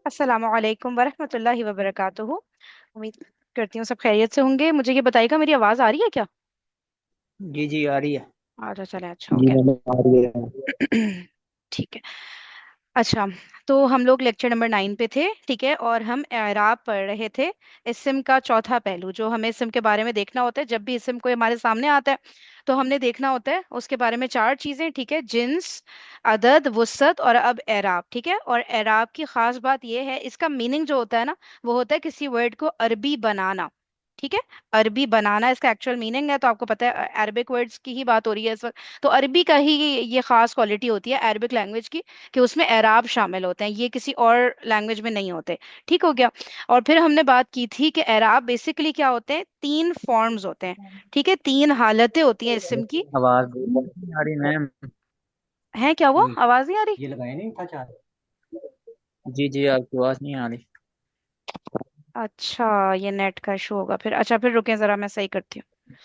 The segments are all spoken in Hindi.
अस्सलामु अलैकुम वरहमतुल्लाहि वबरकातुहू। उम्मीद करती हूँ सब खैरियत से होंगे। मुझे ये बताइएगा, मेरी आवाज़ आ रही है क्या? जी जी आ रही है। अच्छा, चले, अच्छा हो जी गया। मैंने आ रही है। ठीक है। अच्छा, तो हम लोग लेक्चर नंबर 9 पे थे, ठीक है, और हम एराब पढ़ रहे थे। इस्म का चौथा पहलू, जो हमें इस्म के बारे में देखना होता है जब भी इस्म कोई हमारे सामने आता है, तो हमने देखना होता है उसके बारे में चार चीजें, ठीक है। जिन्स, अदद, वुसअत और अब एराब, ठीक है। और एराब की खास बात यह है, इसका मीनिंग जो होता है ना, वो होता है किसी वर्ड को अरबी बनाना, ठीक है। अरबी बनाना इसका एक्चुअल मीनिंग है। तो आपको पता है अरबिक वर्ड्स की ही बात हो रही है इस वक्त, तो अरबी का ही ये खास क्वालिटी होती है अरबिक लैंग्वेज की, कि उसमें एराब शामिल होते हैं, ये किसी और लैंग्वेज में नहीं होते। ठीक हो गया। और फिर हमने बात की थी कि एराब बेसिकली क्या होते हैं, तीन फॉर्म्स होते हैं, ठीक है, तीन हालतें होती हैं इस्म की। आवाज नहीं आ रही मैम। है क्या हुआ, आवाज नहीं आ रही? ये लगाया नहीं था चार। जी जी आपकी आवाज नहीं आ रही। अच्छा, ये नेट का इशू होगा फिर। अच्छा, फिर रुकें जरा, मैं सही करती हूँ।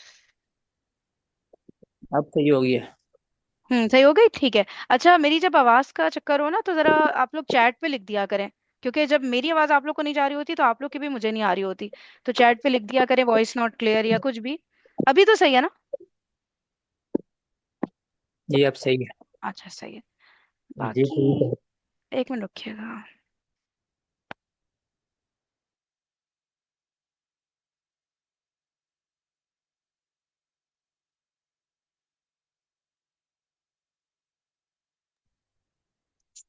अब सही हो गई है। सही हो गई, ठीक है। अच्छा, मेरी जब आवाज का चक्कर हो ना, तो जरा आप लोग चैट पे लिख दिया करें, क्योंकि जब मेरी आवाज आप लोग को नहीं जा रही होती तो आप लोग की भी मुझे नहीं आ रही होती। तो चैट पे लिख दिया करें वॉइस नॉट क्लियर या कुछ भी। अभी तो सही है ना? जी अब सही है। अच्छा, सही है। जी बाकी ठीक है। एक मिनट रखिएगा।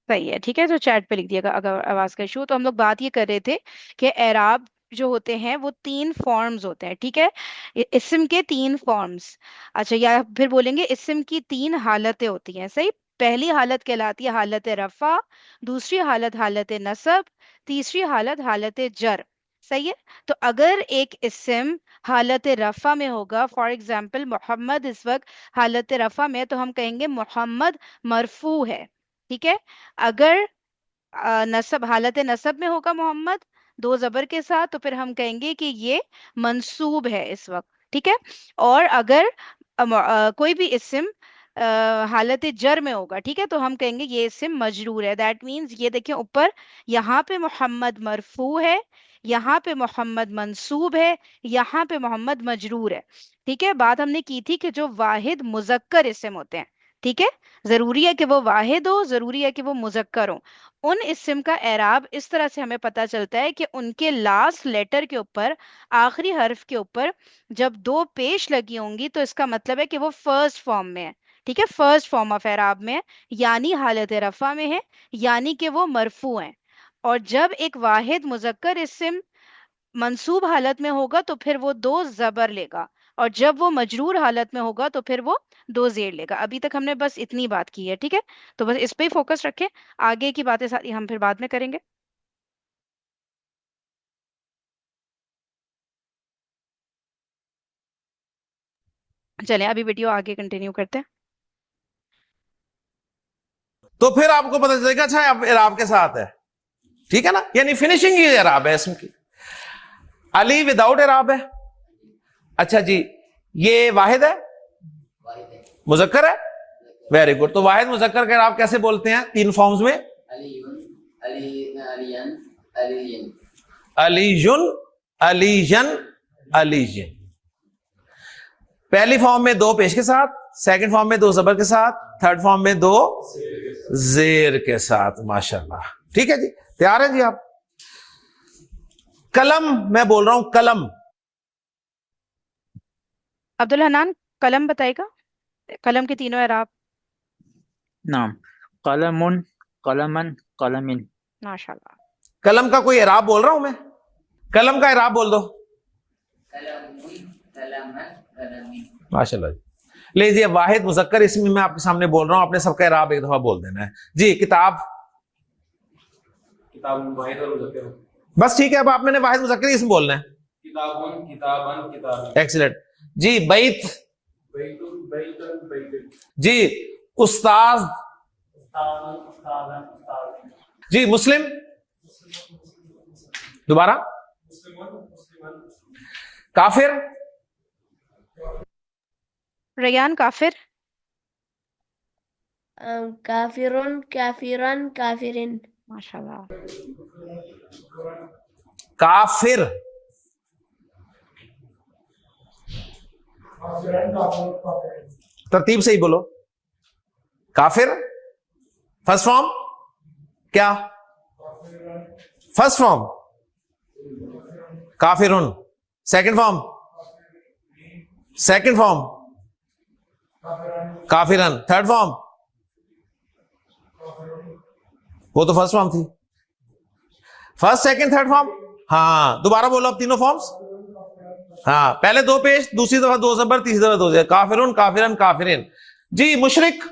सही है, ठीक है। तो चैट पे लिख दिएगा अगर आवाज का इशू। तो हम लोग बात ये कर रहे थे कि एराब जो होते हैं वो तीन फॉर्म्स होते हैं, ठीक है। इस्म के तीन फॉर्म्स। अच्छा, या फिर बोलेंगे इस्म की तीन हालतें होती हैं, सही। पहली हालत कहलाती है हालत रफा, दूसरी हालत हालत नसब, तीसरी हालत हालत जर, सही है। तो अगर एक इस्म हालत रफा में होगा, फॉर एग्जाम्पल मोहम्मद इस वक्त हालत रफा में, तो हम कहेंगे मोहम्मद मरफू है, ठीक है। अगर नसब हालत नसब में होगा मोहम्मद दो जबर के साथ, तो फिर हम कहेंगे कि ये मंसूब है इस वक्त, ठीक है। और अगर कोई भी इस्म हालत जर में होगा, ठीक है, तो हम कहेंगे ये इस्म मजरूर है। दैट मीन्स ये देखिए ऊपर, यहाँ पे मोहम्मद मरफू है, यहाँ पे मोहम्मद मंसूब है, यहाँ पे मोहम्मद मजरूर है, ठीक है। बात हमने की थी कि जो वाहिद मुजक्कर इस्म होते हैं, ठीक है, जरूरी है कि वो वाहिद हो, जरूरी है कि वो मुजक्कर हो। उन इस्म का एराब इस तरह से हमें पता चलता है कि उनके लास्ट लेटर के ऊपर, आखिरी हर्फ के ऊपर जब दो पेश लगी होंगी, तो इसका मतलब है कि वो फर्स्ट फॉर्म में है, ठीक है, फर्स्ट फॉर्म ऑफ एराब में है, यानी हालत रफा में है, यानी कि वो मरफू है। और जब एक वाहिद मुजक्कर इस्म मंसूब हालत में होगा, तो फिर वो दो जबर लेगा, और जब वो मजरूर हालत में होगा, तो फिर वो दो जेर लेगा। अभी तक हमने बस इतनी बात की है, ठीक है। तो बस इस पे ही फोकस रखें, आगे की बातें सारी हम फिर बाद में करेंगे। चलें, अभी वीडियो आगे कंटिन्यू करते हैं। तो फिर आपको पता चलेगा अच्छा अब इराब के साथ है, ठीक है ना, यानी फिनिशिंग ही इराब है इसम की। अली विदाउट इराब है। अच्छा जी, ये वाहिद है, मुजक्कर है। Very good. तो वाहिद मुजक्कर का इराब कैसे बोलते हैं तीन फॉर्म्स में? अलीयुन, अलीयन, अलीयन। पहली फॉर्म में दो पेश के साथ, सेकंड फॉर्म में दो जबर के साथ, थर्ड फॉर्म में दो जेर के साथ। माशाल्लाह, ठीक है जी। तैयार है जी आप? कलम, मैं बोल रहा हूं कलम। अब्दुल हनान, कलम बताएगा, कलम के तीनों एराब। नाम कलमुन, कलमन, कलमिन। माशाल्लाह। कलम का कोई इराब बोल रहा हूं मैं, कलम का इराब बोल दो। माशाल्लाह जी। लीजिए, वाहिद मुजक्कर इसमें मैं आपके सामने बोल रहा हूं, आपने सबका इराब एक दफा बोल देना है जी। किताब, किताब वाहिद और मुजक्कर, बस ठीक है। अब आप मैंने वाहिद मुजक्कर इसमें बोलना है। किताबुन, किताबन, किताब। एक्सीलेंट जी। बैत, बैतुन, बैतन, बैतन। जी। उस्ताद, उस्तादन, उस्तादन, उस्ताद। जी। मुस्लिम, दोबारा। मुस्लिमन, मुस्लिमन। काफिर, रयान, काफिर। काफिरुन, काफिरन, काफिरिन। माशाल्लाह। काफिर, तरतीब से ही बोलो। काफिर फर्स्ट फॉर्म क्या? फर्स्ट फॉर्म काफिरुन, सेकंड फॉर्म काफिरन, थर्ड फॉर्म वो तो फर्स्ट फॉर्म थी। फर्स्ट सेकंड थर्ड फॉर्म, हाँ दोबारा बोलो अब तीनों फॉर्म्स। हाँ पहले दो पेश, दूसरी दफा दो जबर, तीसरी दफा दो जबर। काफिरुन, काफिरन, काफिरिन। जी मुशरिक,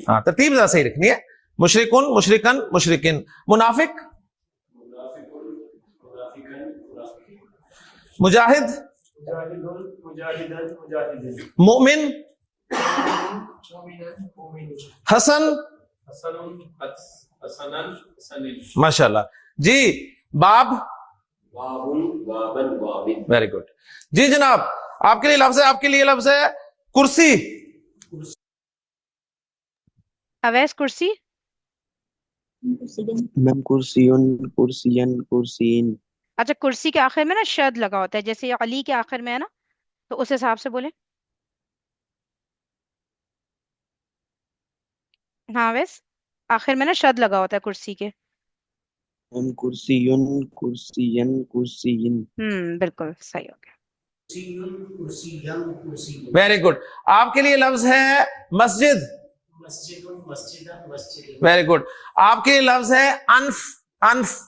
हाँ तरतीब जरा सही रखनी है। मुशरिकुन, मुशरिकन, मुशरिकिन। मुनाफिक, मुजाहिद, मोमिन, हसन, माशाल्लाह। जी बाब, वेरी गुड। जी जनाब आपके लिए लफ्ज है, आपके लिए लफ्ज है कुर्सी। अवैस कुर्सी। मैम कुर्सियुन, कुर्सियन, कुर्सीन। अच्छा कुर्सी के आखिर में ना शद लगा होता है, जैसे ये अली के आखिर में है ना, तो उस हिसाब से बोले। हाँ वैस आखिर में ना शद लगा होता है कुर्सी के। मैम कुर्सियुन, कुर्सियन, कुर्सीन। बिल्कुल सही हो गया। Very good. आपके लिए लफ्ज है मस्जिद। Very good. आपके लिए लफ्ज है enough, enough.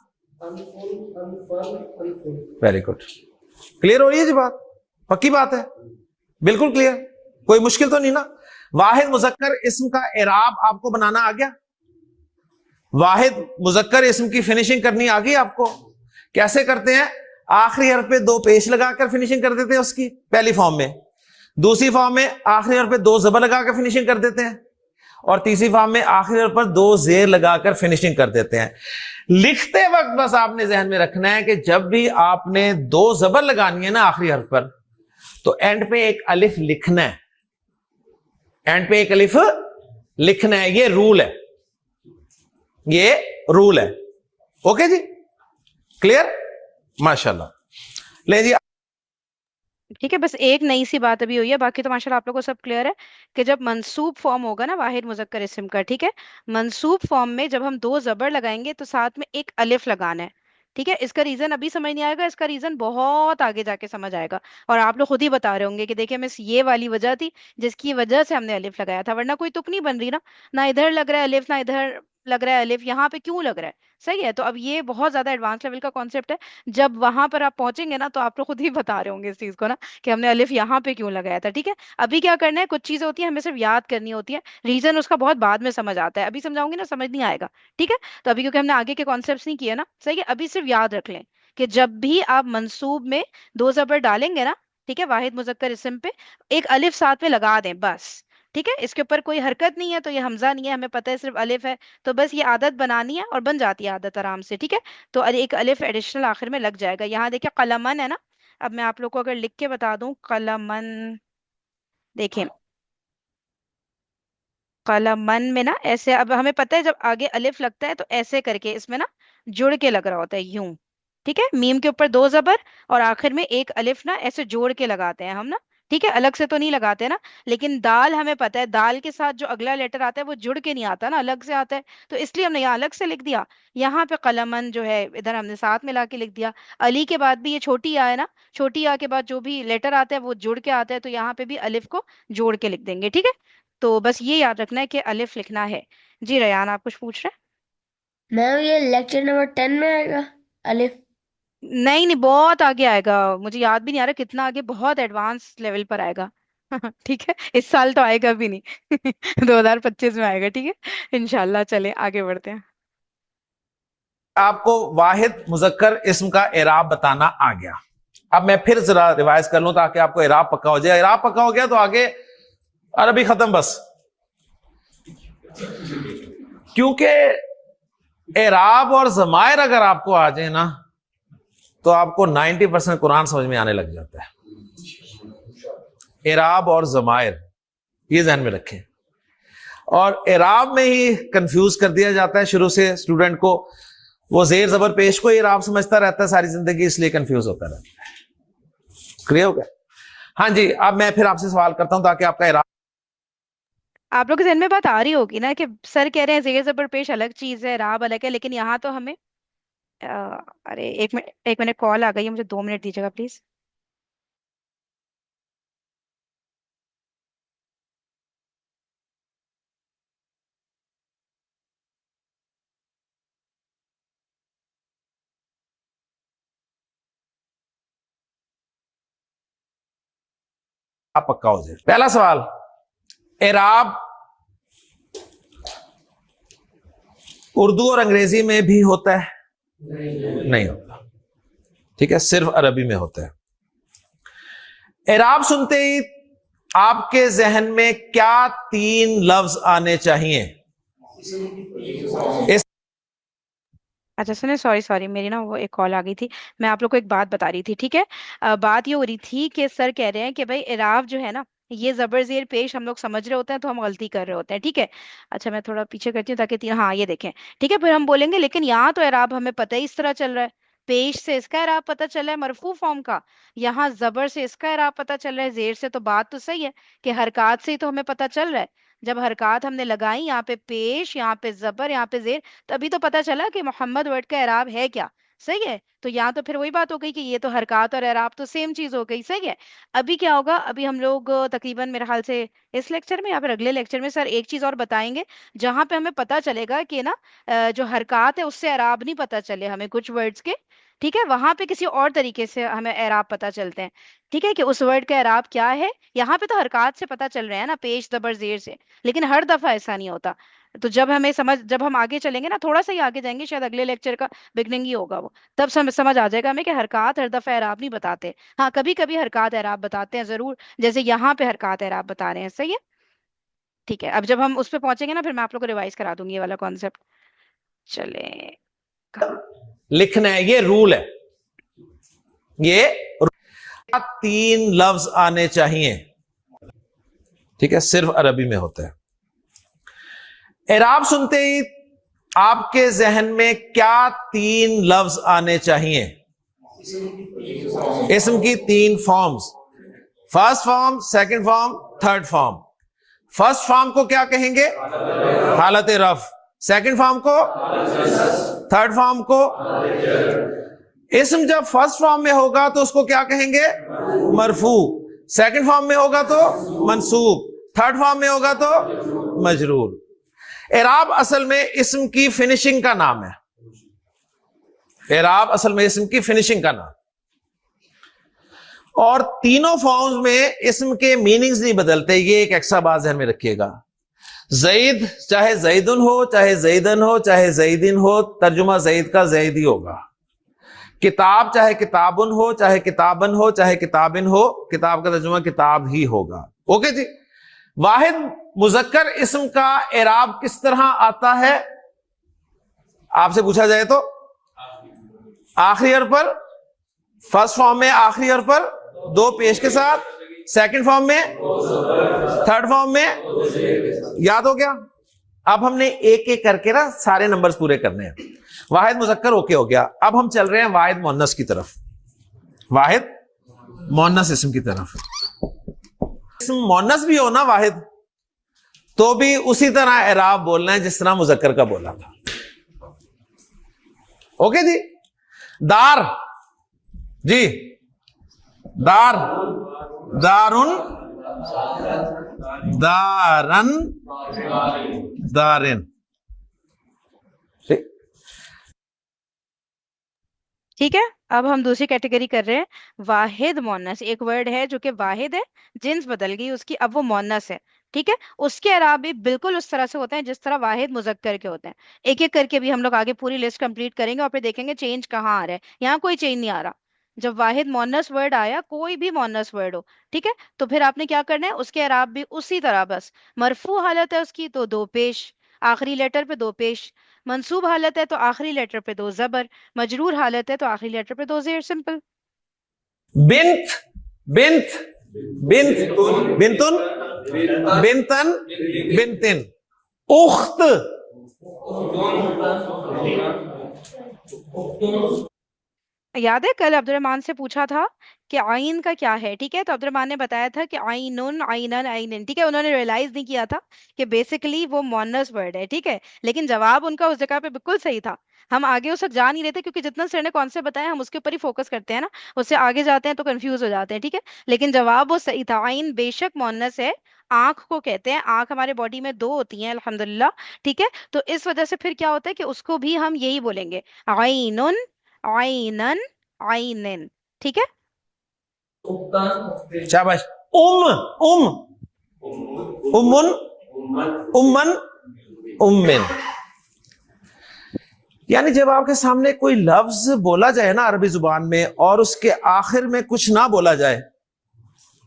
Very good. Clear हो रही है जी बात? पक्की बात है, बिल्कुल क्लियर, कोई मुश्किल तो नहीं ना। वाहिद मुजक्कर इस्म का इराब आपको बनाना आ गया? वाहिद मुजक्कर इस्म की फिनिशिंग करनी आ गई आपको? कैसे करते हैं? आखिरी हर्फ पे दो पेश लगाकर फिनिशिंग कर देते हैं उसकी, पहली फॉर्म में। दूसरी फॉर्म में आखिरी हर्फ पे दो जबर लगाकर फिनिशिंग कर देते हैं, और तीसरी फॉर्म में आखिरी हर्फ पर दो जेर लगाकर फिनिशिंग कर देते हैं। लिखते वक्त बस आपने जहन में रखना है कि जब भी आपने दो जबर लगानी है ना आखिरी हर्फ पर, तो एंड पे एक अलिफ लिखना है, एंड पे एक अलिफ लिखना है। ये रूल है, ये रूल है। ओके जी, क्लियर? माशाल्लाह। ले जी। ठीक है, बस एक नई सी बात अभी हुई है, बाकी तो माशाल्लाह आप लोगों को सब क्लियर है कि जब मंसूब फॉर्म होगा ना वाहिद मुजक्कर इस्म का, ठीक है, मंसूब फॉर्म में जब हम दो जबर लगाएंगे तो साथ में एक अलिफ लगाना है। ठीक है, इसका रीजन अभी समझ नहीं आएगा, इसका रीजन बहुत आगे जाके समझ आएगा। और आप लोग खुद ही बता रहे होंगे कि देखिए मिस ये वाली वजह थी जिसकी वजह से हमने अलिफ लगाया था, वरना कोई तुक नहीं बन रही ना, ना इधर लग रहा है अलिफ ना इधर लग रहा है अलिफ, यहाँ पे क्यों लग रहा है? सही है, तो अब ये बहुत ज्यादा एडवांस लेवल का कॉन्सेप्ट है। जब वहां पर आप पहुंचेंगे ना तो आप लोग खुद ही बता रहे होंगे इस चीज को ना कि हमने अलिफ यहाँ पे क्यों लगाया था। ठीक है, अभी क्या करना है, कुछ चीजें होती हैं हमें सिर्फ याद करनी होती है, रीजन उसका बहुत बाद में समझ आता है, अभी समझाऊंगी ना समझ नहीं आएगा। ठीक है, तो अभी क्योंकि हमने आगे के कॉन्सेप्ट्स नहीं किए ना, सही है, अभी सिर्फ याद रख लें कि जब भी आप मंसूब में दो जबर डालेंगे ना, ठीक है, वाहिद मुजक्कर इस्म पे एक अलिफ साथ में लगा दें बस। ठीक है, इसके ऊपर कोई हरकत नहीं है, तो ये हमजा नहीं है, हमें पता है सिर्फ अलिफ है, तो बस ये आदत बनानी है और बन जाती है आदत आराम से। ठीक है, तो एक अलिफ एडिशनल आखिर में लग जाएगा। यहाँ देखिए कलमन है ना, अब मैं आप लोग को अगर लिख के बता दूं कलमन, देखें कलमन में ना ऐसे, अब हमें पता है जब आगे अलिफ लगता है तो ऐसे करके इसमें ना जुड़ के लग रहा होता है यूं। ठीक है, मीम के ऊपर दो जबर और आखिर में एक अलिफ ना ऐसे जोड़ के लगाते हैं हम ना। ठीक है, अलग से तो नहीं लगाते ना, लेकिन दाल हमें पता है दाल के साथ जो अगला लेटर आता है वो जुड़ के नहीं आता ना, अलग से आता है, तो इसलिए हमने यहाँ अलग से लिख दिया। यहाँ पे कलमन जो है इधर हमने साथ मिला के लिख दिया। अली के बाद भी ये छोटी आ है ना, छोटी आ के बाद जो भी लेटर आता है वो जुड़ के आता है, तो यहाँ पे भी अलिफ को जोड़ के लिख देंगे। ठीक है, तो बस ये याद रखना है कि अलिफ लिखना है। जी रयान आप कुछ पूछ रहे मैम ये लेक्चर नंबर 10 में आएगा अलिफ? हैं? नहीं नहीं, बहुत आगे आएगा, मुझे याद भी नहीं आ रहा कितना आगे, बहुत एडवांस लेवल पर आएगा। ठीक है, इस साल तो आएगा भी नहीं। 2025 में आएगा। ठीक है, इंशाल्लाह। चले आगे बढ़ते हैं। आपको वाहिद मुजक्कर इस्म का इराब बताना आ गया। अब मैं फिर जरा रिवाइज कर लूं ताकि आपको इराब पक्का हो जाए। इराब पक्का हो गया तो आगे अरबी खत्म बस, क्योंकि इराब और जमायर अगर आपको आ जाए ना तो आपको 90% कुरान समझ में आने लग जाता है। इराब और जमायर ये ध्यान में रखें। और एराब में ही कंफ्यूज कर दिया जाता है शुरू से स्टूडेंट को। वो जेर जबर पेश को एराब समझता रहता है सारी जिंदगी, इसलिए कंफ्यूज होता रहता है। क्लियर हो गया? हाँ जी, अब मैं फिर आपसे सवाल करता हूं ताकि आपका एराब। आप लोग के ध्यान में बात आ रही होगी ना कि सर कह रहे हैं जेर जबर पेश अलग चीज है, राब अलग है, लेकिन यहाँ तो हमें अ, अरे एक मिनट कॉल आ गई है, मुझे 2 मिनट दीजिएगा प्लीज। पक्का हो जाए। पहला सवाल, एराब उर्दू और अंग्रेजी में भी होता है? नहीं होता। ठीक है, सिर्फ अरबी में होता है। एराब सुनते ही आपके जहन में क्या 3 लफ्ज आने चाहिए? इस अच्छा सुने, सॉरी सॉरी, मेरी ना वो एक कॉल आ गई थी। मैं आप लोग को एक बात बता रही थी, ठीक है। बात ये हो रही थी कि सर कह रहे हैं कि भाई इराब जो है ना, ये जबर जेर पेश हम लोग समझ रहे होते हैं तो हम गलती कर रहे होते हैं, ठीक है। अच्छा मैं थोड़ा पीछे करती हूँ ताकि हाँ ये देखें, ठीक है। फिर हम बोलेंगे लेकिन यहाँ तो इराब हमें पता ही इस तरह चल रहा है, पेश से इसका इराब पता चल रहा है मरफू फॉर्म का, यहाँ जबर से इसका इराब पता चल रहा है जेर से। तो बात तो सही है कि हरकत से ही तो हमें पता चल रहा है। जब हरकत हमने लगाई, यहाँ पे पेश, यहाँ पे जबर, यहाँ पे जेर, तभी तो पता चला कि मोहम्मद वर्ड का एराब है क्या। सही है, तो यहाँ तो फिर वही बात हो गई कि ये तो हरकत और एराब तो सेम चीज हो गई। सही है। अभी क्या होगा, अभी हम लोग तकरीबन मेरे ख्याल से इस लेक्चर में या फिर अगले लेक्चर में सर एक चीज और बताएंगे, जहां पे हमें पता चलेगा कि ना जो हरकत है उससे एराब नहीं पता चले हमें कुछ वर्ड्स के, ठीक है। वहां पे किसी और तरीके से हमें एराब पता चलते हैं, ठीक है, कि उस वर्ड का एराब क्या है। यहाँ पे तो हरकत से पता चल रहा है ना, पेश जबर जेर से, लेकिन हर दफा ऐसा नहीं होता। तो जब हम आगे चलेंगे ना, थोड़ा सा ही आगे जाएंगे, शायद अगले लेक्चर का बिगनिंग ही होगा वो, तब समझ आ जाएगा हमें कि हरकत हर दफा एराब नहीं बताते। हाँ कभी कभी हरकत एराब बताते हैं जरूर, जैसे यहाँ पे हरकत एराब बता रहे हैं। सही है, ठीक है। अब जब हम उस पे पहुंचेंगे ना, फिर मैं आप लोग को रिवाइज करा दूंगी ये वाला कॉन्सेप्ट। चले, कहाँ? लिखना है, ये रूल है, ये 3 लफ्ज आने चाहिए। ठीक है, सिर्फ अरबी में होता है। एराब सुनते ही आपके जहन में क्या 3 लफ्ज आने चाहिए? इसम की 3 forms, first form, second form, third form. First form को क्या कहेंगे? हालत रफ। सेकंड फॉर्म को, थर्ड फॉर्म को। इसम जब फर्स्ट फॉर्म में होगा तो उसको क्या कहेंगे? मरफू। सेकंड फॉर्म में होगा तो मंसूब, थर्ड फॉर्म में होगा तो मजरूर। एराब असल में इस्म की फिनिशिंग का नाम है। एराब असल में इस्म की फिनिशिंग का नाम, और तीनों फॉर्म्स में इस्म के मीनिंग्स नहीं बदलते। ये एक एक्स्ट्रा बात ध्यान में रखिएगा। जईद चाहे जईदुन हो, चाहे जईदन हो, चाहे जईदिन हो, तर्जुमा जईद का जईद ही होगा। किताब चाहे किताबुन हो, चाहे किताबन हो, चाहे किताबिन हो, किताब का तर्जुमा किताब ही होगा। ओके जी। वाहिद मुजक्कर इस्म का एराब किस तरह आता है? आपसे पूछा जाए तो आखिरी हर्फ पर, फर्स्ट फॉर्म में आखिरी हर्फ पर 2 पेश के साथ, सेकंड फॉर्म में, थर्ड फॉर्म में। याद हो गया? अब हमने एक एक करके ना सारे नंबर्स पूरे करने हैं। वाहिद मुजक्कर ओके हो गया। अब हम चल रहे हैं वाहिद मुअन्नस की तरफ, वाहिद मुअन्नस इस्म की तरफ। इस्म मुअन्नस भी हो ना वाहिद, तो भी उसी तरह एराब बोलना है जिस तरह मुजक्कर का बोला था। ओके जी। दार जी, दार, दारुन, दारन, दारिन। ठीक है, अब हम दूसरी कैटेगरी कर रहे हैं, वाहिद मोनस। एक वर्ड है जो कि वाहिद है, जिन्स बदल गई उसकी, अब वो मोनस है, ठीक है। उसके अलावा भी बिल्कुल उस तरह से होते हैं जिस तरह वाहिद मुजक्कर के होते हैं। एक एक करके भी हम लोग आगे पूरी लिस्ट कंप्लीट करेंगे और फिर देखेंगे चेंज कहाँ आ रहा है। यहाँ कोई चेंज नहीं आ रहा। जब वाहिद मोनस वर्ड आया, कोई भी मोनस वर्ड हो, ठीक है, तो फिर आपने क्या करना है, उसके अलावा भी उसी तरह, बस मरफू हालत है उसकी तो 2 पेश, आखिरी लेटर पे 2 पेश, मंसूब हालत है तो आखिरी लेटर पे 2 जबर, मजरूर हालत है तो आखिरी लेटर पे 2 जेर। सिंपल। बिंत, बिंत, बिंत, बिंतुन, बिंतन, बिंतिन। उख्त, याद है कल अब्दुलरहमान से पूछा था कि आइन का क्या है, ठीक है? तो अब्दुलरहमान ने बताया था कि आइनुन आइनन आइनिन, ठीक है? उन्होंने रियलाइज नहीं किया था कि बेसिकली वो मोनस वर्ड है, ठीक है? लेकिन जवाब उनका उस जगह पे बिल्कुल सही था। हम आगे उस वक्त जा नहीं रहे थे क्योंकि जितना सर ने कॉन्सेप्ट बताया हम उसके ऊपर ही फोकस करते हैं ना, उससे आगे जाते हैं तो कंफ्यूज हो जाते हैं, ठीक है? लेकिन जवाब वो सही था, आइन बेशक मोनस है। आंख को कहते हैं, आंख हमारे बॉडी में दो होती हैं अल्हम्दुलिल्लाह, ठीक है? तो इस वजह से फिर क्या होता है कि उसको भी हम यही बोलेंगे, आइनुन आइनन आइनिन, ठीक है? शाबाश। उम, उम, उम्मुन, उम्मन, उम्मिन। यानी जब आपके सामने कोई लफ्ज बोला जाए ना अरबी जुबान में और उसके आखिर में कुछ ना बोला जाए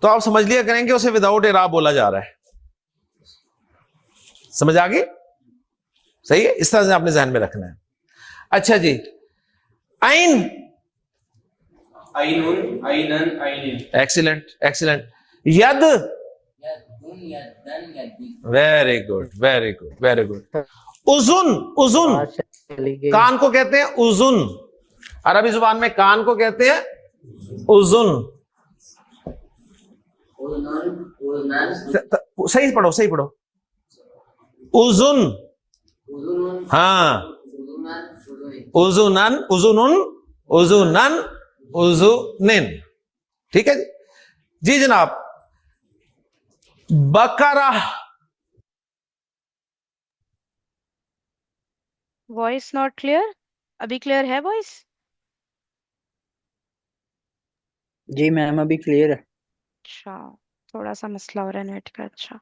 तो आप समझ लिया करेंगे उसे विदाउट इराब बोला जा रहा है। समझ आ गई? सही है, इस तरह से आपने ध्यान में रखना है। अच्छा जी, आइन, आइनुन आइनन आइनिन। Excellent excellent. यद, very good very good very good. उजुन, उजुन, कान को कहते हैं उजुन, अरबी जुबान में कान को कहते हैं उजुन। सही पढ़ो सही पढ़ो, उजुन, हाँ, उजुनन, उजुनुन, उजुनन, उजुनिन, ठीक है जी। जी जनाब, बकरा, वॉइस नॉट क्लियर, अभी क्लियर है वॉइस? जी मैम अभी क्लियर है। अच्छा, थोड़ा सा मसला हो रहा है नेट का। अच्छा,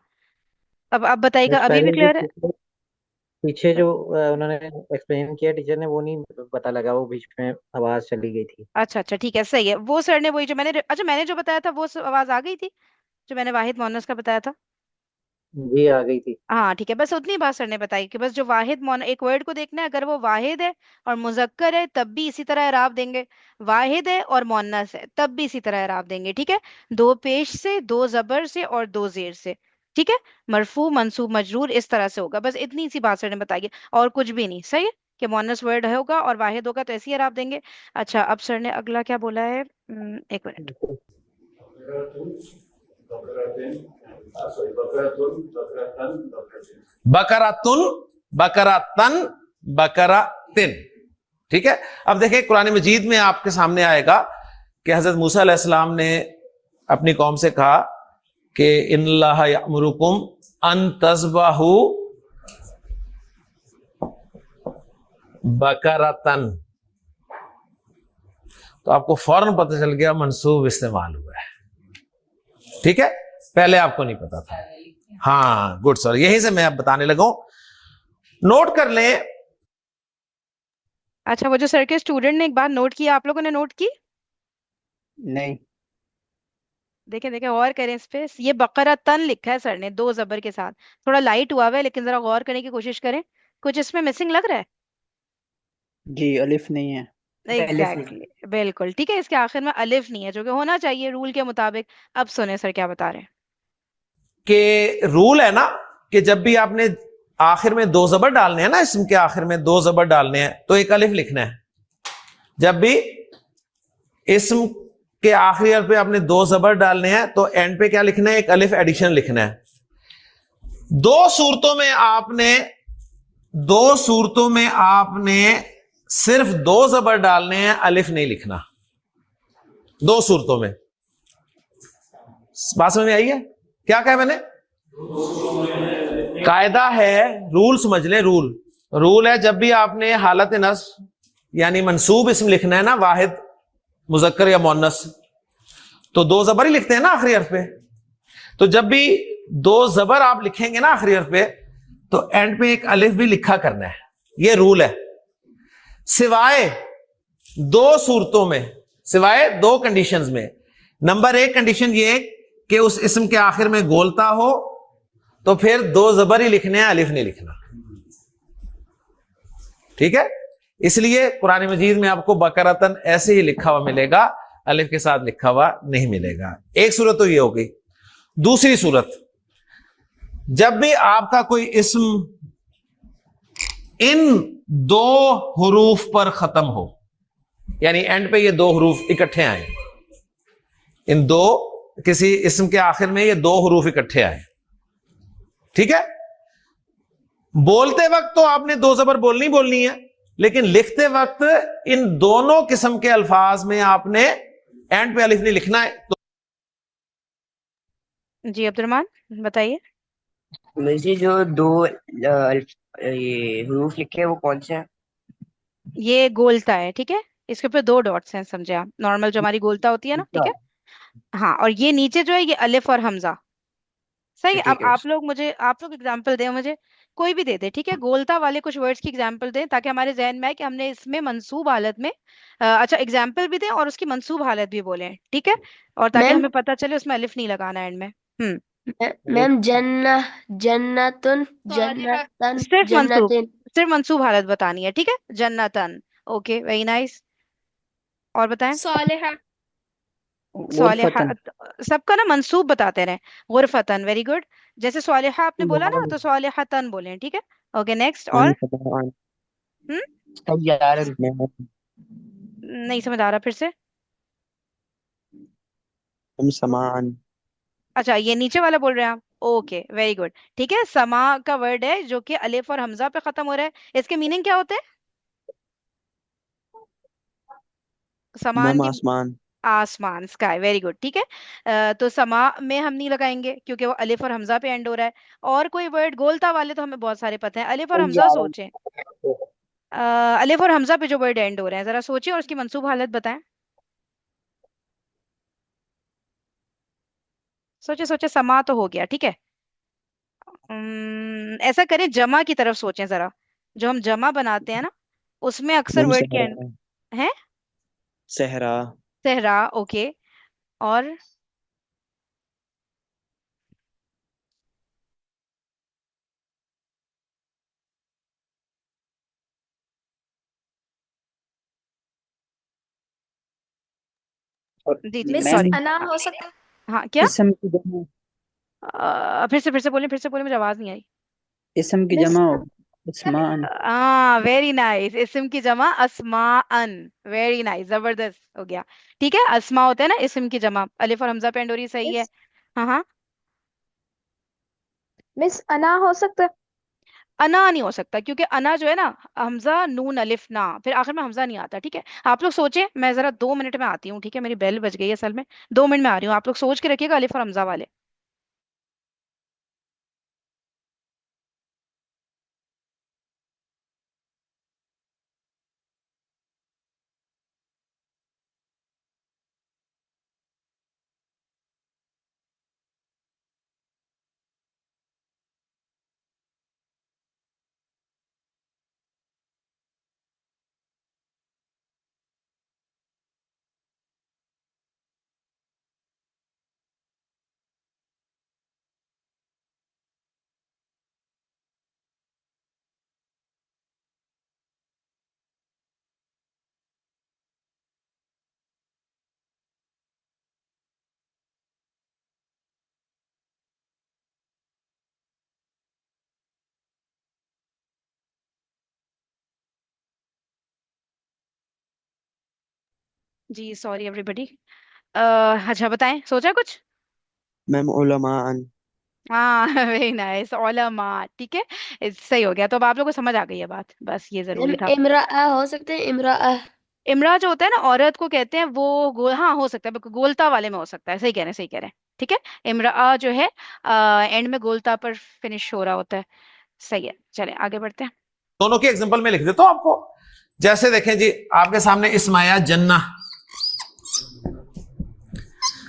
अब बताइएगा, बस अभी भी पहले जो क्लियर है? पीछे जो उन्होंने एक्सप्लेन किया टीचर ने वो नहीं पता लगा, वो बीच में आवाज चली गई थी। अच्छा अच्छा, ठीक है, सही है। वो सर ने वही जो मैंने, अच्छा मैंने जो बताया था वो आवाज आ गई थी, जो मैंने वाहिद मोनस का बताया था। जी आ गई थी। हाँ ठीक है, बस उतनी बात सर ने बताई कि बस जो वाहिद मौन एक वर्ड को देखना है, अगर वो वाहिद है और मुजक्कर है तब भी इसी तरह इराब देंगे, वाहिद है और मोन्नस है तब भी इसी तरह इराब देंगे, ठीक है? दो पेश से, दो जबर से और दो जेर से, ठीक है? मरफू मंसूब मजरूर इस तरह से होगा, बस इतनी सी बात सर ने बताई है और कुछ भी नहीं, सही है? कि मोन्नस वर्ड है होगा और वाहिद होगा तो ऐसे ही इराब देंगे। अच्छा, अब सर ने अगला क्या बोला है, एक मिनट। बकरातुन, बकरातन, बकरातिन, ठीक है? अब देखिए कुरान मजीद में आपके सामने आएगा कि हजरत मूसा अलैहिस्सलाम ने अपनी कौम से कहा कि इन्नल्लाह यअमुरुकुम अन तज़बहू बकरातन, तो आपको फौरन पता चल गया मंसूब इस्तेमाल हुआ है, ठीक है? पहले आपको नहीं पता था। हाँ गुड सर, यही से मैं अब बताने लगा हूं, नोट कर लें। अच्छा, वो जो सर के स्टूडेंट ने एक बात नोट किया, आप लोगों ने नोट की? नहीं। देखें देखें, गौर करें इस पे, ये बकरा तन लिखा है सर ने दो जबर के साथ, थोड़ा लाइट हुआ हुआ है लेकिन जरा गौर करने की कोशिश करें, कुछ इसमें मिसिंग लग रहा है? जी अलिफ नहीं है। एग्जैक्टली exactly, बिल्कुल ठीक है, इसके आखिर में अलिफ नहीं है जो कि होना चाहिए रूल के मुताबिक। अब सुने सर क्या बता रहे हैं। कि रूल है ना कि जब भी आपने आखिर में दो जबर डालने हैं ना, इसम के आखिर में दो जबर डालने हैं तो एक अलिफ लिखना है। जब भी इसम के आखिरी हर्फ पे आपने दो जबर डालने हैं तो एंड पे क्या लिखना है, एक अलिफ एडिशन लिखना है। दो सूरतों में आपने सिर्फ दो जबर डालने हैं, अलिफ नहीं लिखना। दो सूरतों में, बात समझ में आई है? क्या कहा मैंने? कायदा है, रूल समझ ले। रूल है जब भी आपने हालत नस्ब यानी मंसूब इसम लिखना है ना, वाहिद मुजक्कर या मोन्नस, तो दो जबर ही लिखते हैं ना आखिरी हर्फ पे। तो जब भी दो जबर आप लिखेंगे ना आखिरी हर्फ पे तो एंड पे एक अलिफ भी लिखा करना है, ये रूल है। सिवाय दो सूरतों में, सिवाय दो कंडीशंस में। नंबर एक कंडीशन ये कि उस इसम के आखिर में गोलता हो तो फिर दो जबर ही लिखने हैं, अलिफ नहीं लिखना, ठीक है? इसलिए कुरान मजीद में आपको बकरतन ऐसे ही लिखा हुआ मिलेगा, अलिफ के साथ लिखा हुआ नहीं मिलेगा। एक सूरत तो ये हो गई। दूसरी सूरत, जब भी आपका कोई इस्म इन दो हुरूफ पर खत्म हो, यानी एंड पे ये दो हुरूफ इकट्ठे आए, इन दो, किसी इस्म के आखिर में ये दो हुरूफ इकट्ठे आए, ठीक है। बोलते वक्त तो आपने दो जबर बोलनी है, लेकिन लिखते वक्त इन दोनों किस्म के अल्फाज में आपने एंड पे अलिफ नहीं लिखना है। तो जी अब्दुलरहमान बताइए। वैसे जो दो ये हरूफ लिखे हैं वो कौन से हैं? ये गोलता है, ठीक है। इसके ऊपर दो डॉट्स हैं, समझे आप, नॉर्मल जो हमारी गोलता होती है ना, ठीक अच्छा, है। हाँ, और ये नीचे जो है ये अलिफ और हमजा। सही है। अब ठीक है। आप लोग एग्जाम्पल दें मुझे, कोई भी दे दे, ठीक है। गोलता वाले कुछ वर्ड्स की एग्जाम्पल दें ताकि हमारे जहन में आए कि हमने इसमें मंसूब हालत में अच्छा एग्जाम्पल भी दें और उसकी मंसूब हालत भी बोलें, ठीक है। और ताकि मैम हमें पता चले उसमें अलिफ नहीं लगाना एंड में। मैम जन्नह जन्नतुन सालिहा जन्नतन सिर्फ मंसूब, जन्नतिन। सिर्फ मंसूब हालत बतानी है, ठीक है। जन्नतन। Okay, very nice. और बताएं। सालिहा सालिहा, गुरफतन। सबका ना मंसूब बताते रहे। गुरफतन, वेरी गुड। जैसे सालिहा आपने बोला ना, सय्यारन। तो सालिहतन बोलें, ठीक है। Okay, next. हम और समान हम्म तैयारन में नहीं समझ आ रहा, फिर से। हम समान अच्छा, ये नीचे वाला बोल रहे हैं आप। ओके, वेरी गुड, ठीक है। समा का वर्ड है जो कि अलिफ और हमजा पे खत्म हो रहा है, इसके मीनिंग क्या होते हैं? समान मैम की आसमान आसमान, स्काई, वेरी गुड, ठीक है। तो समा में हम नहीं लगाएंगे क्योंकि वो अलिफ और हमजा पे एंड हो रहा है। और कोई वर्ड गोलता वाले तो हमें बहुत सारे पता है, अलिफ और हमजा तैयारन सोचें। अ, अलिफ और हमजा पे जो वर्ड एंड हो रहे हैं जरा सोचिए और उसकी मंसूब हालत बताएं। सोचे सोचे, समा तो हो गया, ठीक है। ऐसा करें, जमा की तरफ सोचें जरा। जो हम जमा बनाते हैं ना, उसमें अक्सर मैम वर्ड के एंड सहरा है। सहरा सहरा, ओके। और और जी जी, मिस सॉरी। मैम अना हो सकता है। हाँ, क्या? इसम की जमा, फिर से बोलें, मुझे आवाज नहीं आई। इसम की मिस जमा उस्मान। हाँ, वेरी नाइस। इस्म की जमा अस्माअन। वेरी नाइस, जबरदस्त हो गया। ठीक है, अस्मा होता है ना इस्म की जमा, अलिफ और हमजा पेंडोरी, सही है। मिस हाँ हाँ। मिस अना हो सकता है। अना नहीं हो सकता क्योंकि अना जो है ना, हमजा नून अलिफ ना, फिर आखिर में हमजा नहीं आता, ठीक है। आप लोग सोचे, मैं जरा 2 मिनट में आती हूँ, ठीक है। मेरी बेल बज गई है असल में। 2 मिनट में आ रही हूँ, आप लोग सोच के रखिएगा अलिफ और हमजा वाले। जी सॉरी एवरीबॉडी। अच्छा बताएं, सोचा कुछ? मैम उलमान हाँ वेरी नाइस, ओलमा, ठीक है। सही हो गया, तो अब आप लोगों को समझ आ गई है बात, बस ये मैम जरूरी था। इमरा हो सकते हैं इमरा। इमरा जो होता है ना, औरत को कहते हैं, वो हाँ हो सकता है, बिल्कुल गोलता वाले में हो सकता है, सही कह रहे हैं, सही कह रहे हैं, ठीक है। इमरा जो है एंड में गोलता पर फिनिश हो रहा होता है। सही है, चले आगे बढ़ते हैं। दोनों के एग्जांपल में लिख देता हूं आपको। जैसे देखें जी, आपके सामने इसम आया जन्ना।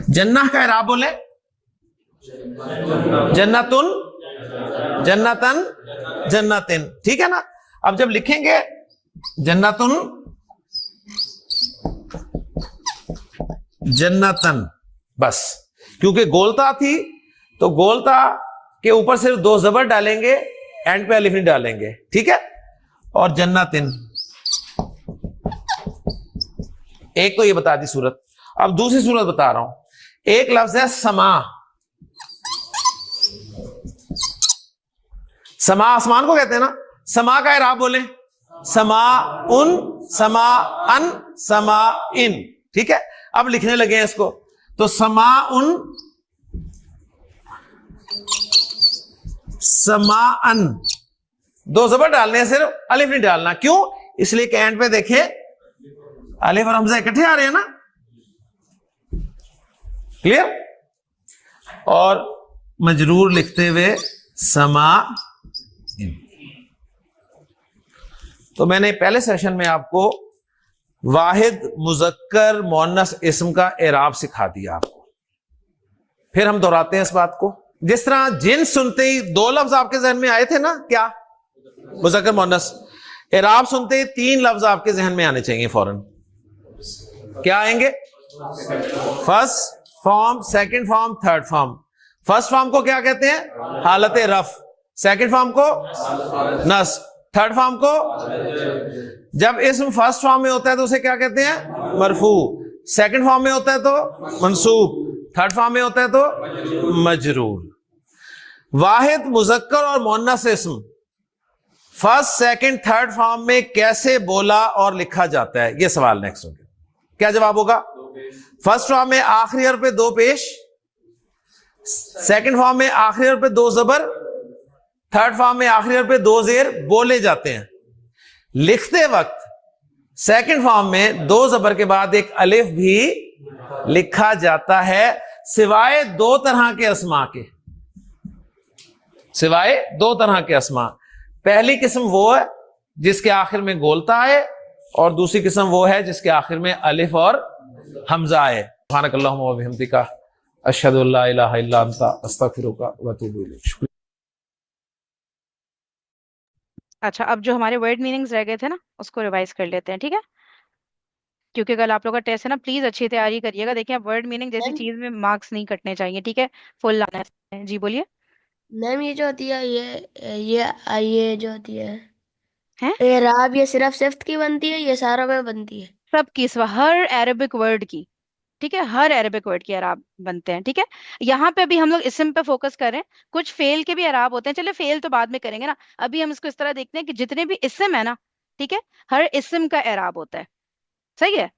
जन्ना का इराब बोले, जन्नतुन, जन्नतन, जन्नतिन, ठीक है ना। अब जब लिखेंगे जन्नतुन, जन्नतन, बस, क्योंकि गोलता थी तो गोलता के ऊपर सिर्फ दो जबर डालेंगे, एंड पे अलिफ नहीं डालेंगे, ठीक है। और जन्नतिन, एक तो ये बता दी सूरत। अब दूसरी सूरत बता रहा हूं। एक लफ्ज है समा। समा आसमान को कहते हैं ना, समा का इराब बोले, समा उन, समा अन, समा इन। ठीक है, अब लिखने लगे हैं इसको, तो समा उन, समा अन, दो जबर डालने हैं, सिर्फ अलिफ नहीं डालना। क्यों? इसलिए कि एंड पे देखें अलिफ और हमजा इकट्ठे आ रहे हैं ना। क्लियर? और मजरूर लिखते हुए समा इन। तो मैंने पहले सेशन में आपको वाहिद मुजक्कर मोन्नस इस्म का एराब सिखा दिया आपको। फिर हम दोहराते हैं इस बात को। जिस तरह जिन सुनते ही दो लफ्ज आपके जहन में आए थे ना, क्या? मुजक्कर मोन्नस। एराब सुनते ही तीन लफ्ज आपके जहन में आने चाहिए फौरन। क्या आएंगे? First form, second form, third form. First form को क्या कहते हैं? हालत रफ। सेकंड फॉर्म को नस्ब। थर्ड फॉर्म को, जब इस्म फर्स्ट फॉर्म में होता है तो उसे क्या कहते हैं? मरफू। सेकंड फॉर्म में होता है तो मंसूब। थर्ड फॉर्म में होता है तो मजरूर। वाहिद मुजक्कर और मुअन्नस इस्म फर्स्ट, सेकंड, थर्ड फॉर्म में कैसे बोला और लिखा जाता है? यह सवाल नेक्स्ट हो गया। क्या जवाब होगा? फर्स्ट फॉर्म में आखिरी हर्फ पे दो पेश, सेकंड फॉर्म में आखिरी हर्फ पे दो जबर, थर्ड फॉर्म में आखिरी हर्फ पे दो जेर बोले जाते हैं। लिखते वक्त सेकंड फॉर्म में दो जबर के बाद एक अलिफ भी लिखा जाता है, सिवाय दो तरह के अस्मा के। सिवाय दो तरह के अस्मा। पहली किस्म वो है जिसके आखिर में गोलता है, और दूसरी किस्म वो है जिसके आखिर में अलिफ और हमजा है। सुब्हानकल्लाहुम्मा व बिहम्दिका अशहदु अल्ला इलाहा इल्ला अंता अस्तगफिरुका व अतूबु इलैक। शुक्रिया। अच्छा, अब जो हमारे वर्ड मीनिंग्स रह गए थे ना, उसको रिवाइज कर लेते हैं, ठीक है? क्योंकि कल आप लोग का टेस्ट है ना, प्लीज अच्छी तैयारी करिएगा। देखिए, वर्ड मीनिंग जैसी मैम चीज में मार्क्स नहीं कटने चाहिए, ठीक है? फुल लाना है। जी बोलिए। मैम ये जो होती है ये जो होती है हैं? एराब, ये सिर्फ सिफ्त की बनती है, ये सारों में बनती है? सब की हर अरेबिक वर्ड की, ठीक है? हर अरेबिक वर्ड के अराब बनते हैं, ठीक है? यहाँ पे अभी हम लोग इसम पे फोकस कर रहे हैं। कुछ फेल के भी अराब होते हैं, चलिए फेल तो बाद में करेंगे ना। अभी हम इसको इस तरह देखते हैं कि जितने भी इसम है ना, ठीक है, हर इसम का अराब होता है। सही है?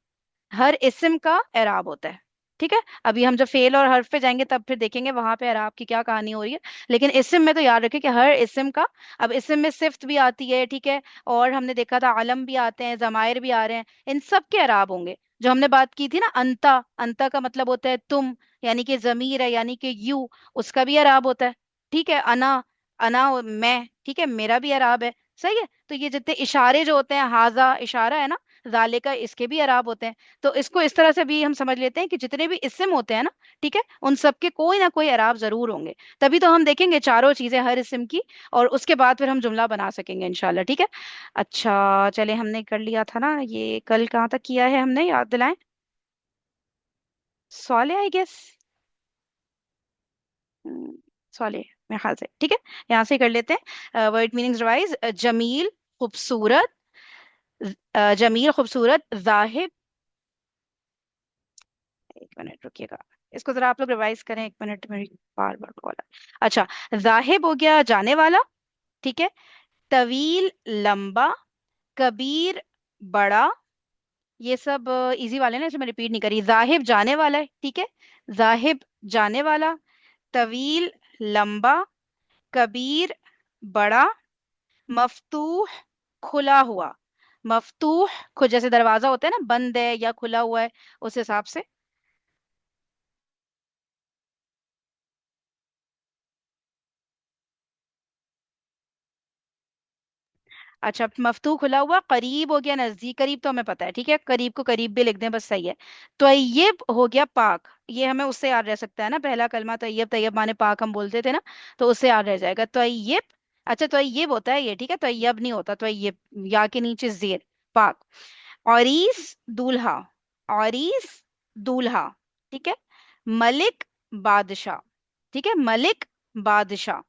हर इस्म का एराब होता है, ठीक है? अभी हम जब फेल और हर्फ पे जाएंगे तब फिर देखेंगे वहां पे एराब की क्या कहानी हो रही है। लेकिन इस्म में तो याद रखें कि हर इस्म का, अब इस्म में सिफ्त भी आती है, ठीक है? और हमने देखा था आलम भी आते हैं, जमायर भी आ रहे हैं, इन सब के एराब होंगे। जो हमने बात की थी ना, अंता, अंता का मतलब होता है तुम, यानी कि जमीर है, यानी कि यू, उसका भी एराब होता है। ठीक है? अना, अना मैं, ठीक है, मेरा भी एराब है। सही है? तो ये जितने इशारे जो होते हैं, हाजा इशारा है ना, जालिका, इसके भी एराब होते हैं। तो इसको इस तरह से भी हम समझ लेते हैं कि जितने भी इस्म होते हैं ना, ठीक है, उन सबके कोई ना कोई एराब जरूर होंगे। तभी तो हम देखेंगे चारों चीजें हर इस्म की, और उसके बाद फिर हम जुमला बना सकेंगे इंशाल्लाह, ठीक है? अच्छा चले, हमने कर लिया था ना ये, कल कहाँ तक किया है हमने, याद दिलाएं। सवाल आई गेस, सवाल मेरे ख्याल से, ठीक है? यहाँ से कर लेते हैं वर्ड मीनिंग्स रिवाइज। जमील, खूबसूरत, जमील, खूबसूरत, जाहिब। एक मिनट रुकिएगा, इसको जरा आप लोग रिवाइज करें, एक मिनट, मेरी बार बार कॉल। अच्छा, जाहिब हो गया जाने वाला, ठीक है? तवील लंबा, कबीर बड़ा, ये सब इजी वाले ना, इसे मैं रिपीट नहीं करी। जाहिब जाने वाला है, ठीक है? जाहिब जाने वाला, तवील लंबा, कबीर बड़ा, मफ्तूह खुला हुआ। मफ्तूह खुद जैसे दरवाजा होता है ना, बंद है या खुला हुआ है, उस हिसाब से। अच्छा, मफ्तू खुला हुआ, करीब हो गया नजदीक, करीब तो हमें पता है, ठीक है? करीब को करीब भी लिख दें बस, सही है। तय्यब हो गया पाक, ये हमें उससे याद रह सकता है ना, पहला कलमा तय्यब, तय्यब माने पाक हम बोलते थे ना, तो उससे याद रह जाएगा तय्यब। अच्छा, तय्यब होता है ये, ठीक है? तय्यब नहीं होता, तय्यब या के नीचे जेर, पाक। औरीस दूल्हा, औरीस दूल्हा, ठीक है? मलिक बादशाह, ठीक है? मलिक बादशाह।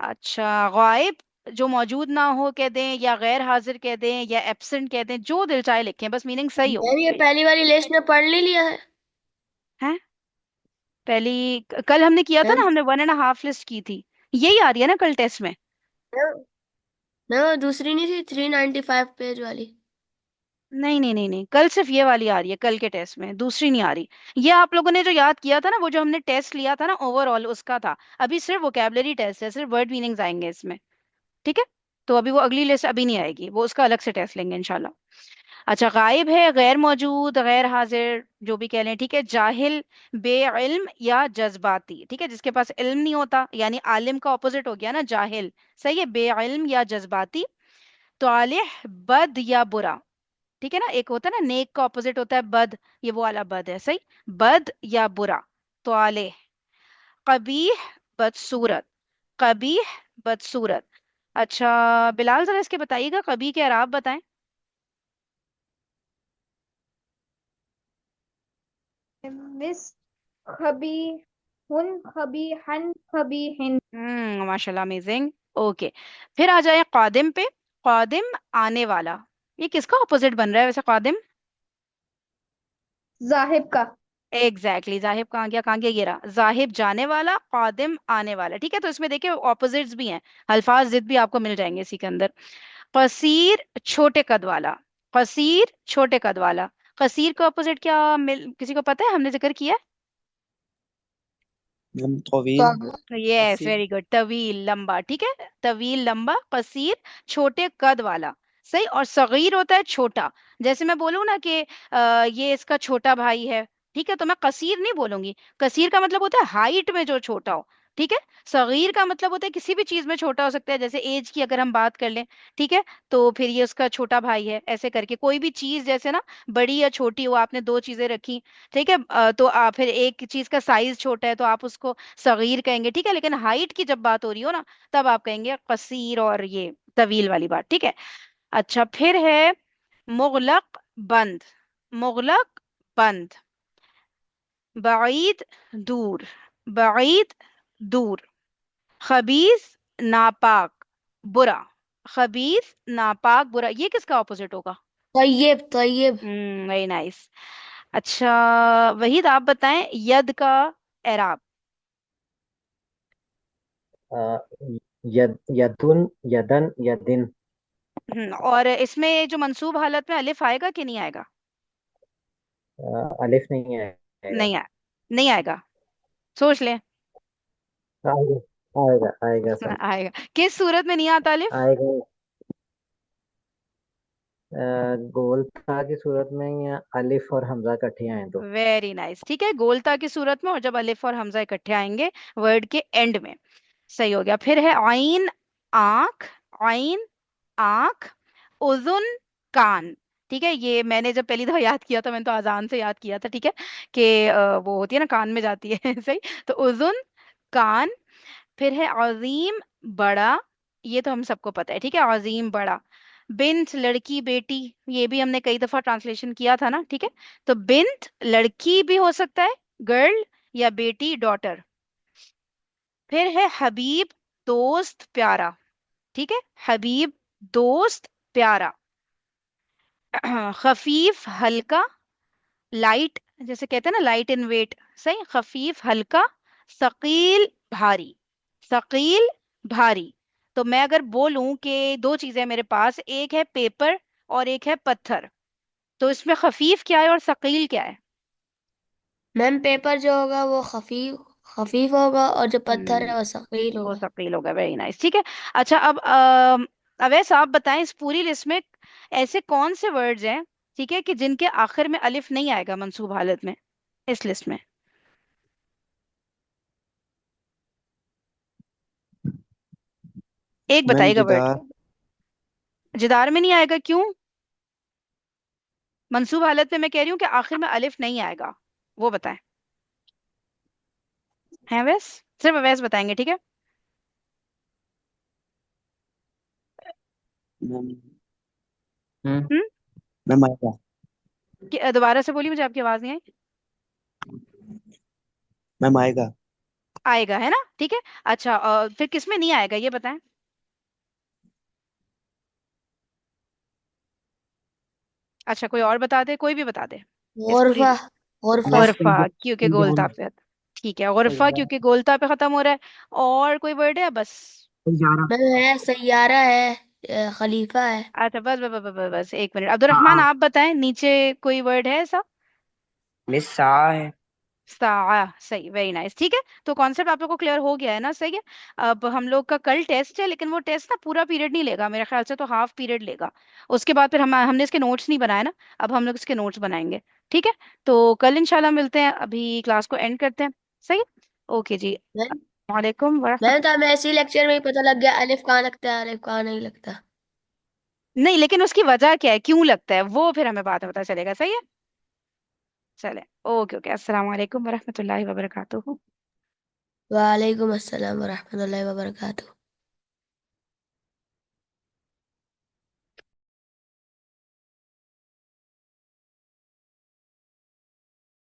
अच्छा, गायब, जो मौजूद ना हो कह दें, या गैर हाजिर कह दें, या एब्सेंट कह दें, जो दिल चाहे लिखें, बस मीनिंग सही हो। मैम ये पहली वाली लिस्ट में पढ़ नहीं लिया है? है? पहली कल हमने किया था मैम ना, हमने 1.5 लिस्ट की थी, यही आ रही है ना कल टेस्ट में? मैम मैम, वो दूसरी नहीं थी 395 पेज वाली? नहीं नहीं नहीं नहीं, कल सिर्फ ये वाली आ रही है, कल के टेस्ट में दूसरी नहीं आ रही। ये आप लोगों ने जो याद किया था ना, वो जो हमने टेस्ट लिया था ना ओवरऑल, उसका था। अभी सिर्फ वोकेबलरी टेस्ट है, सिर्फ वर्ड मीनिंग्स आएंगे इसमें। ठीक है, तो अभी वो अगली लिस्ट अभी नहीं आएगी, वो उसका अलग से टेस्ट लेंगे इंशाल्लाह। अच्छा, गायब है, गैर मौजूद, गैर हाजिर, जो भी कह लें, ठीक है। जाहिल, बेइल्म या जज्बाती, ठीक है, जिसके पास इल्म नहीं होता, यानी आलिम का ऑपोजिट हो गया ना जाहिल। सही है, बेइल्म या जज्बाती। तालिह, बद या बुरा, ठीक है ना। एक होता है ना नेक का ऑपोजिट होता है बद, ये वो वाला बद है, सही। बद या बुरा, तालिह। कबीह, बदसूरत, कबीह, बदसूरत। अच्छा, बिलाल जरा इसके बताइएगा कबीह के अराब बताएं। मिस खबी हुन खबी हन खबी हिन। माशाल्लाह, अमेजिंग। ओके, फिर आ जाए कादिम पे। कादिम, आने वाला। ये किसका ऑपोजिट बन रहा है वैसे कादिम? जाहिब का। एग्जैक्टली, जाहिब कहाँ गया, कहाँ गया, ये रहा। जाहिब जाने वाला, कादिम आने वाला, ठीक है। तो इसमें देखिए ऑपोजिट्स भी हैं, अल्फाज जिद भी आपको मिल जाएंगे इसी के अंदर। कसीर, छोटे कद वाला। कसीर, छोटे कद वाला। कसीर का ऑपोजिट क्या किसी को पता है, हमने जिक्र किया मैम तवील। तो है? यस, कसीर। वेरी गुड, तवील, लंबा, ठीक है। तवील, लंबा। कसीर, छोटे कद वाला। सही। और सगीर होता है छोटा। जैसे मैं बोलूँ ना कि ये इसका छोटा भाई है, ठीक है, तो मैं कसीर नहीं बोलूंगी। कसीर का मतलब होता है हाइट में जो छोटा हो, ठीक है। सगीर का मतलब होता है किसी भी चीज में छोटा हो सकता है, जैसे एज की अगर हम बात कर लें, ठीक है, तो फिर ये उसका छोटा भाई है, ऐसे करके कोई भी चीज जैसे ना, बड़ी या छोटी हो, आपने दो चीजें रखी, ठीक है, तो आप फिर एक चीज का साइज छोटा है तो आप उसको सगीर कहेंगे, ठीक है। लेकिन हाइट की जब बात हो रही हो ना, तब आप कहेंगे कसीर और ये तवील वाली बात, ठीक है। अच्छा, फिर है मुगलक, बंद। मुगलक, बंद। बाईद, दूर। बाईद, दूर। खबीस, नापाक, बुरा। खबीस, नापाक, बुरा, ये किसका ऑपोजिट होगा? तैयब तैयब। Very nice. अच्छा, वहीद आप बताएं यद का एराब। अ, यदुन, यदन, यदिन। और इसमें जो मंसूब हालत में अलिफ आएगा कि नहीं आएगा? अलिफ नहीं आएगा। नहीं नहीं आएगा, सोच ले। आएगा, आएगा आएगा सब। आएगा, किस सूरत में नहीं आता अलिफ? आएगा। गोल था की सूरत में या अलिफ और हमजा इकट्ठे आए तो। वेरी नाइस, ठीक है, गोलता की सूरत में, और जब अलिफ और हमजा इकट्ठे आएंगे वर्ड के एंड में। सही हो गया। फिर है आइन, आंख। आइन, आंख। उजुन, कान। ठीक है, ये मैंने जब पहली दफा याद किया था, मैंने तो अजान से याद किया था, ठीक है, कि वो होती है ना, कान में जाती है सही। तो उजुन, कान। फिर है अजीम, बड़ा। ये तो हम सबको पता है, ठीक है, अजीम, बड़ा। बिन्त, लड़की, बेटी। ये भी हमने कई दफा ट्रांसलेशन किया था ना, ठीक है। तो बिन्त लड़की भी हो सकता है, गर्ल, या बेटी, डॉटर। फिर है हबीब, दोस्त, प्यारा। ठीक है, हबीब, दोस्त, प्यारा। खफीफ, हल्का, लाइट, जैसे कहते हैं ना लाइट इन वेट, सही, खफीफ, हल्का। सकील, भारी। सकील, भारी। तो मैं अगर बोलूं कि दो चीजें हैं मेरे पास, एक है पेपर और एक है पत्थर, तो इसमें खफीफ क्या है और सकील क्या है? मैम, पेपर जो होगा वो खफीफ खफीफ होगा, और जो पत्थर है वो हम्म सकील वो होगा। सकील होगा, वेरी नाइस, ठीक है। अच्छा, अब अवैस आप बताएं इस पूरी लिस्ट में ऐसे कौन से वर्ड्स हैं, ठीक है, कि जिनके आखिर में अलिफ नहीं आएगा मंसूब हालत में, इस लिस्ट में। एक मैम बताइएगा वर्ड। जिदार। जिदार में नहीं आएगा, क्यों? मंसूब हालत में मैं कह रही हूँ कि आखिर में अलिफ नहीं आएगा, वो बताएं। है अवैस? सिर्फ अवैस बताएंगे, ठीक है। मैम। हम्म मैम आएगा। दोबारा से बोलिए, मुझे आपकी आवाज नहीं आई। मैम आएगा। आएगा, है ना, ठीक है। अच्छा, फिर किस में नहीं आएगा ये बताएं। अच्छा, कोई और बता दे, कोई भी बता दे इस पूरी। गुरफा गुरफा। गुरफा, क्योंकि गोलता पे। ठीक है, गुरफा क्योंकि गोलता पे खत्म हो रहा है। और कोई वर्ड है बस? सैयारा। मैम है, सैयारा है, खलीफा है। अच्छा बस बस बस बस, बस 1 मिनट। हाँ अब्दुलरहमान हाँ। आप बताएं, नीचे कोई वर्ड है ऐसा? मिस सा है। सा, सही, वेरी नाइस। ठीक है, तो कॉन्सेप्ट आप लोग को क्लियर हो गया है ना? सही है। अब हम लोग का कल टेस्ट है, लेकिन वो टेस्ट ना पूरा पीरियड नहीं लेगा, मेरे ख्याल से तो हाफ पीरियड लेगा। उसके बाद फिर हमने इसके नोट्स नहीं बनाए ना, अब हम लोग इसके नोट्स बनाएंगे। ठीक है, तो कल इंशाल्लाह मिलते हैं, अभी क्लास को एंड करते हैं। सही है, ओके जी। मैम वालेकुम मैम तो वरहमतुल्लाह। हमें ऐसे ही लेक्चर में ही पता लग गया अलिफ कहाँ लगता है, अलिफ कहाँ नहीं लगता। नहीं, लेकिन उसकी वजह क्या है, क्यों लगता है, वो फिर हमें बाद में पता चलेगा। सही है, चले, ओके ओके, अस्सलाम वालेकुम वरहमतुल्लाहि वबरकातुहू। वालेकुम अस्सलाम वरहमतुल्लाहि वबरकातुह।